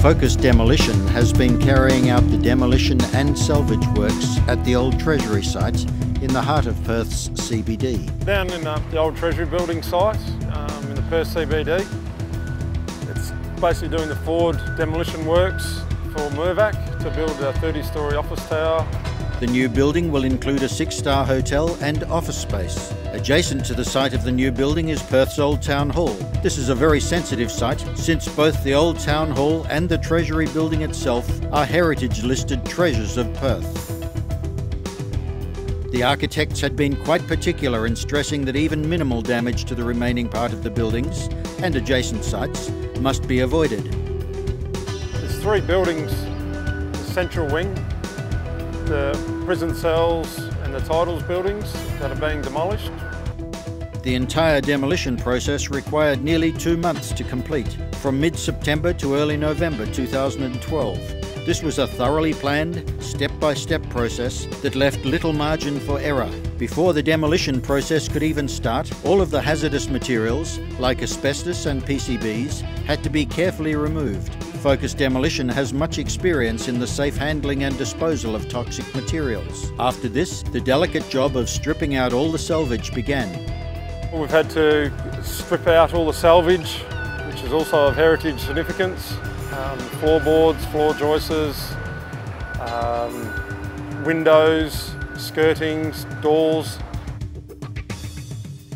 Focus Demolition has been carrying out the demolition and salvage works at the old Treasury site in the heart of Perth's CBD. Down in the old Treasury building site in the Perth CBD. It's basically doing the forward demolition works for Mirvac to build a 30-storey office tower. The new building will include a 6-star hotel and office space. Adjacent to the site of the new building is Perth's Old Town Hall. This is a very sensitive site since both the Old Town Hall and the Treasury building itself are heritage-listed treasures of Perth. The architects had been quite particular in stressing that even minimal damage to the remaining part of the buildings and adjacent sites must be avoided. There's 3 buildings: the central wing, the prison cells and the titles buildings that are being demolished. The entire demolition process required nearly 2 months to complete, from mid-September to early November 2012. This was a thoroughly planned, step-by-step process that left little margin for error. Before the demolition process could even start, all of the hazardous materials, like asbestos and PCBs, had to be carefully removed. Focus Demolition has much experience in the safe handling and disposal of toxic materials. After this, the delicate job of stripping out all the salvage began. We've had to strip out all the salvage, which is also of heritage significance. Floorboards, floor joists, windows, skirtings, doors.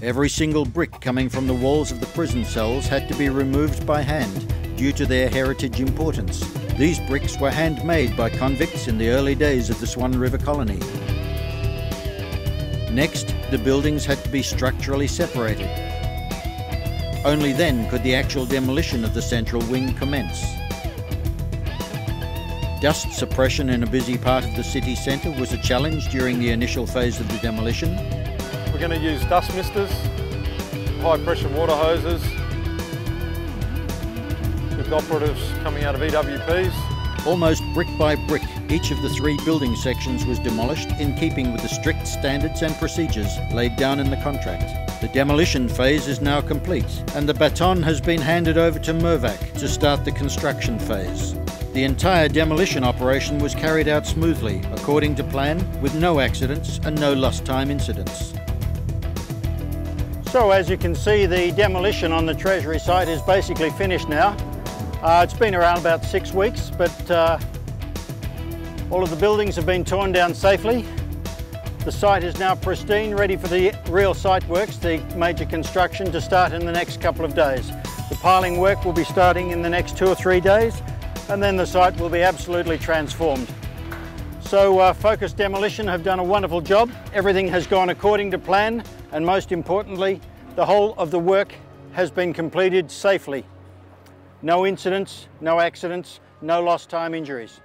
Every single brick coming from the walls of the prison cells had to be removed by hand due to their heritage importance. These bricks were handmade by convicts in the early days of the Swan River colony. Next, the buildings had to be structurally separated. Only then could the actual demolition of the central wing commence. Dust suppression in a busy part of the city centre was a challenge during the initial phase of the demolition. We're going to use dust misters, high pressure water hoses, with operatives coming out of EWPs. Almost brick by brick, each of the 3 building sections was demolished in keeping with the strict standards and procedures laid down in the contract. The demolition phase is now complete, and the baton has been handed over to Mirvac to start the construction phase. The entire demolition operation was carried out smoothly, according to plan, with no accidents and no lost time incidents. So as you can see, the demolition on the Treasury site is basically finished now. It's been around about 6 weeks, but all of the buildings have been torn down safely. The site is now pristine, ready for the real site works, the major construction, to start in the next couple of days. The piling work will be starting in the next 2 or 3 days, and then the site will be absolutely transformed. So Focus Demolition have done a wonderful job. Everything has gone according to plan, and most importantly, the whole of the work has been completed safely. No incidents, no accidents, no lost time injuries.